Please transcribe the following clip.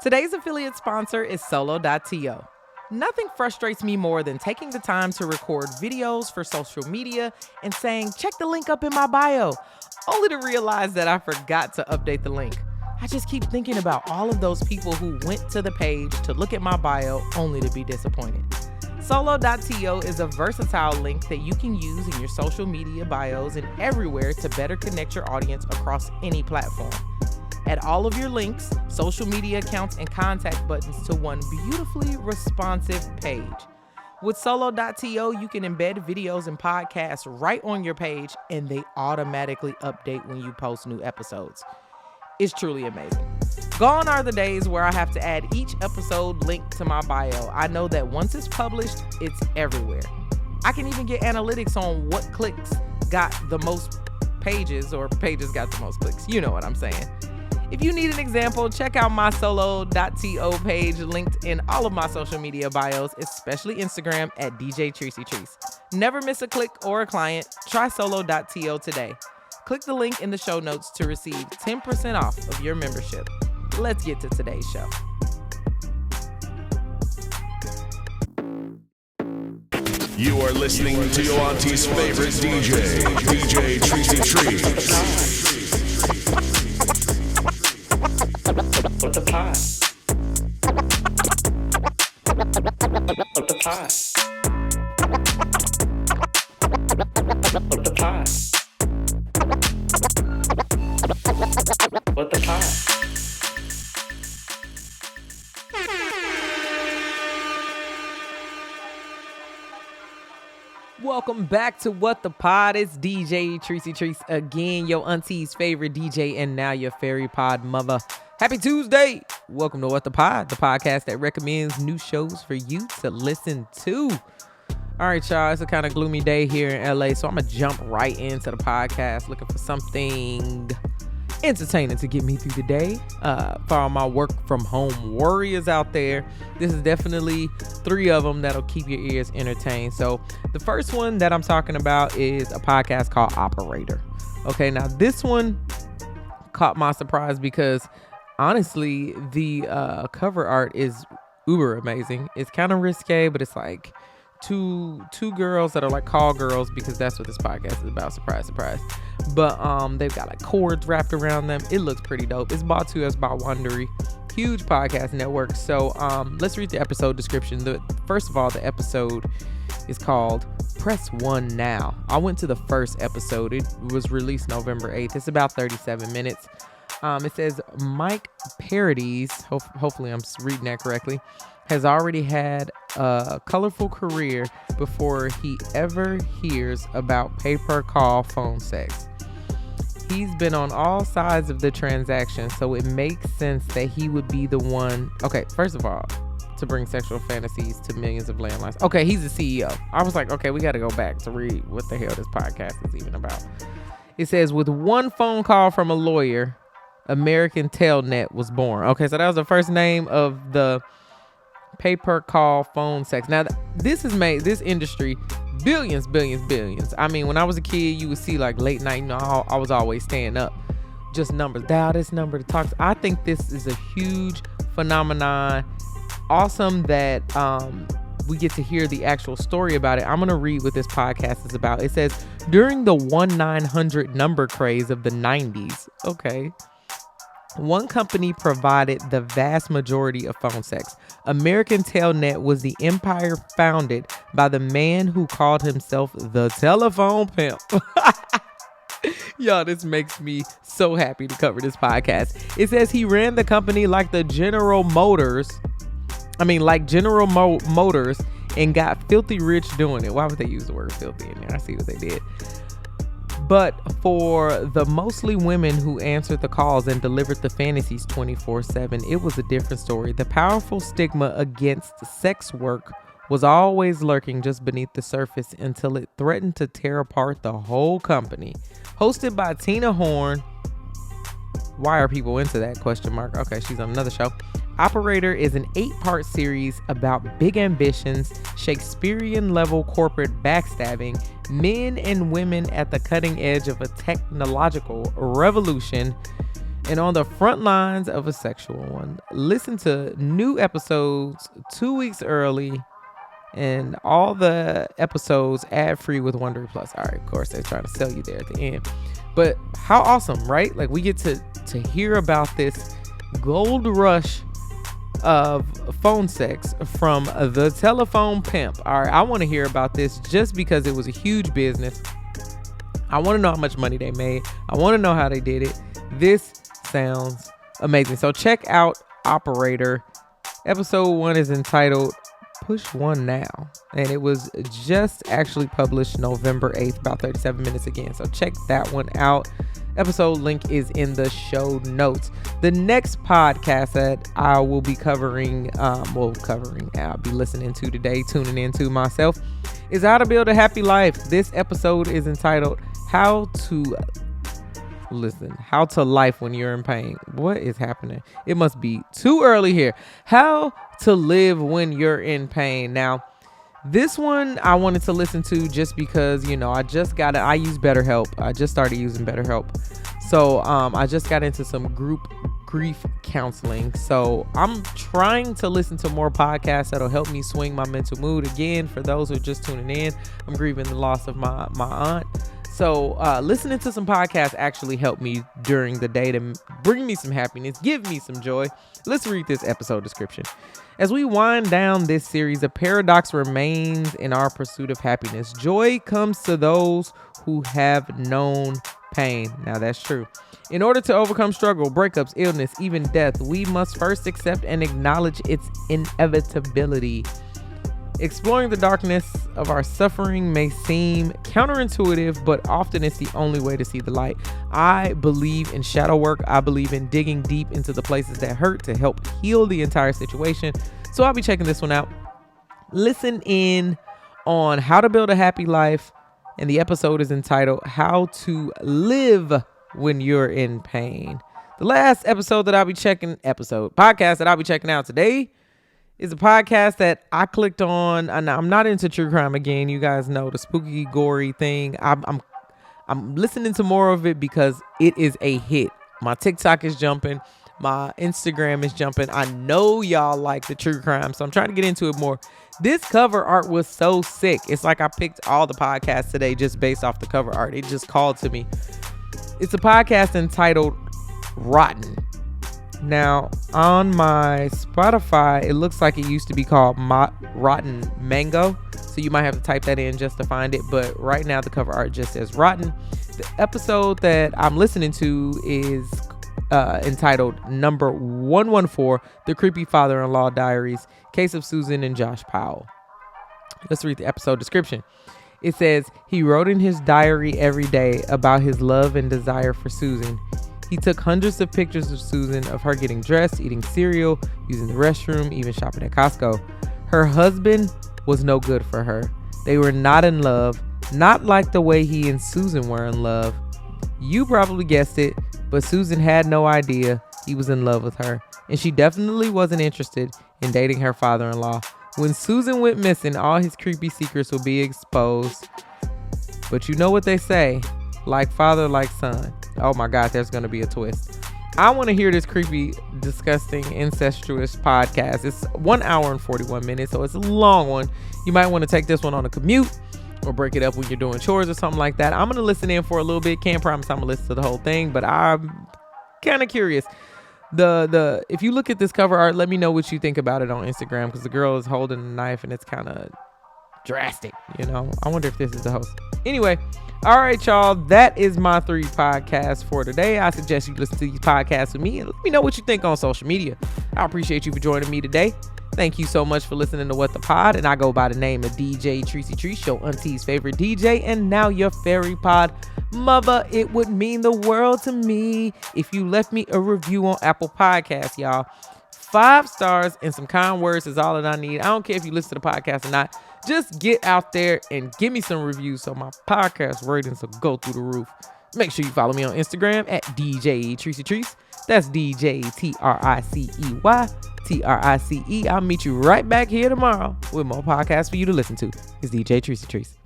Today's affiliate sponsor is Solo.to. Nothing frustrates me more than taking the time to record videos for social media and saying, check the link up in my bio, only to realize that I forgot to update the link. I just keep thinking about all of those people who went to the page to look at my bio only to be disappointed. Solo.to is a versatile link that you can use in your social media bios and everywhere to better connect your audience across any platform. Add all of your links, social media accounts, and contact buttons to one beautifully responsive page. With Solo.to, you can embed videos and podcasts right on your page, and they automatically update when you post new episodes. It's truly amazing. Gone are the days where I have to add each episode link to my bio. I know that once it's published, it's everywhere. I can even get analytics on what clicks got the most pages or pages got the most clicks. You know what I'm saying. If you need an example, check out my Solo.to page linked in all of my social media bios, especially Instagram at DJ Treacy Treese. Never miss a click or a client. Try Solo.to today. Click the link in the show notes to receive 10% off of your membership. Let's get to today's show. You are listening to your auntie's favorite DJ, DJ Treacy Treese. What the pot? What the pot? What the pot? What the pot? Welcome back to What the Pod. It's DJ Treacy Treese again, your auntie's favorite DJ, and now your fairy pod mother. Happy Tuesday. Welcome to What the Pod, the podcast that recommends new shows for you to listen to. All right, y'all, it's a kind of gloomy day here in LA, so I'm going to jump right into the podcast looking for something entertaining to get me through the day. For all my work from home warriors out there, this is definitely 3 of them that'll keep your ears entertained. So the first one that I'm talking about is a podcast called Operator. Okay, now this one caught my surprise because honestly, the cover art is uber amazing. It's kind of risque, but it's like two girls that are like call girls because that's what this podcast is about. Surprise, surprise. But they've got like cords wrapped around them. It looks pretty dope. It's brought to us by Wondery, huge podcast network. So let's read the episode description. First of all, the episode is called Press 1 Now. I went to the first episode. It was released November 8th. It's about 37 minutes. It says Mike Paradis, hopefully I'm reading that correctly, has already had a colorful career before he ever hears about pay-per-call phone sex. He's been on all sides of the transaction, so it makes sense that he would be the one. Okay, first of all, to bring sexual fantasies to millions of landlines. Okay, he's the CEO. I was like, okay, we got to go back to read what the hell this podcast is even about. It says, with one phone call from a lawyer, American Telnet was born. Okay, so that was the first name of the pay-per-call phone sex. Now, this has made this industry billions. I mean, when I was a kid, you would see like late night, I was always staying up. Just numbers. Dial this number to talk. I think this is a huge phenomenon. Awesome that we get to hear the actual story about it. I'm going to read what this podcast is about. It says, during the 1-900 number craze of the 90s, okay, one company provided the vast majority of phone sex. American Telnet was the empire founded by the man who called himself the telephone pimp. Y'all, this makes me so happy to cover this podcast. It says he ran the company like General Motors, and got filthy rich doing it. Why would they use the word filthy in there? I see what they did. But for the mostly women who answered the calls and delivered the fantasies 24/7, it was a different story. The powerful stigma against sex work was always lurking just beneath the surface until it threatened to tear apart the whole company. Hosted by Tina Horn. Why are people into that? ? Okay, she's on another show. Operator is an 8-part series about big ambitions, Shakespearean-level corporate backstabbing, men and women at the cutting edge of a technological revolution, and on the front lines of a sexual one. Listen to new episodes 2 weeks early and all the episodes ad-free with Wondery Plus. All right, of course, they're trying to sell you there at the end. But how awesome, right? Like, we get to hear about this gold rush of phone sex from the telephone pimp. All right, I want to hear about this just because it was a huge business. I want to know how much money they made. I want to know how they did it. This sounds amazing. So check out Operator. Episode 1 is entitled Push One Now, and it was just actually published November 8th, about 37 minutes again. So check that one out. Episode link is in the show notes. The next podcast that I will be covering, I'll be listening to today, tuning into myself, is How to Build a Happy Life. This episode is entitled How to Life When You're in Pain. What is happening? It must be too early here. How to Live When You're in Pain. Now, this one I wanted to listen to just because, I use BetterHelp. I just started using BetterHelp. So I just got into some group grief counseling. So I'm trying to listen to more podcasts that'll help me swing my mental mood. Again, for those who are just tuning in, I'm grieving the loss of my aunt. So listening to some podcasts actually helped me during the day to bring me some happiness, give me some joy. Let's read this episode description. As we wind down this series, a paradox remains in our pursuit of happiness. Joy comes to those who have known pain. Now, that's true. In order to overcome struggle, breakups, illness, even death, we must first accept and acknowledge its inevitability. Exploring the darkness of our suffering may seem counterintuitive, but often it's the only way to see the light. I believe in shadow work. I believe in digging deep into the places that hurt to help heal the entire situation. So I'll be checking this one out. Listen in on How to Build a Happy Life, and the episode is entitled How to Live When You're in Pain. The last podcast that I'll be checking out today is a podcast that I clicked on. And I'm not into true crime. Again, you guys know the spooky, gory thing. I'm listening to more of it because it is a hit. My TikTok is jumping. My Instagram is jumping. I know y'all like the true crime, so I'm trying to get into it more. This cover art was so sick. It's like I picked all the podcasts today just based off the cover art. It just called to me. It's a podcast entitled Rotten. Now, on my Spotify, it looks like it used to be called Rotten Mango. So you might have to type that in just to find it. But right now, the cover art just says Rotten. The episode that I'm listening to is entitled Number 114, The Creepy Father-in-Law Diaries, Case of Susan and Josh Powell. Let's read the episode description. It says, he wrote in his diary every day about his love and desire for Susan. He took hundreds of pictures of Susan, of her getting dressed, eating cereal, using the restroom, even shopping at Costco. Her husband was no good for her. They were not in love, not like the way he and Susan were in love. You probably guessed it, but Susan had no idea he was in love with her, and she definitely wasn't interested in dating her father-in-law. When Susan went missing, all his creepy secrets will be exposed. But you know what they say, like father, like son. Oh my God, there's going to be a twist. I want to hear this creepy, disgusting, incestuous podcast. It's 1 hour and 41 minutes, so it's a long one. You might want to take this one on a commute or break it up when you're doing chores or something like that. I'm going to listen in for a little bit. Can't promise I'm going to listen to the whole thing, but I'm kind of curious. If you look at this cover art, let me know what you think about it on Instagram, because the girl is holding a knife and it's kind of drastic, I wonder if this is the host. Anyway, all right, y'all, that is my 3 podcasts for today. I suggest you listen to these podcasts with me and let me know what you think on social media. I appreciate you for joining me today. Thank you so much for listening to What the Pod, and I go by the name of DJ Treacy Trees, your auntie's favorite DJ, and now your fairy pod mother. It would mean the world to me if you left me a review on Apple Podcasts, y'all. 5 stars and some kind words is all that I need. I don't care if you listen to the podcast or not. Just get out there and give me some reviews so my podcast ratings will go through the roof. Make sure you follow me on Instagram at DJ Treacy Trees. That's DJ TRICEY TRICE. I'll meet you right back here tomorrow with more podcasts for you to listen to. It's DJ Treacy Trees.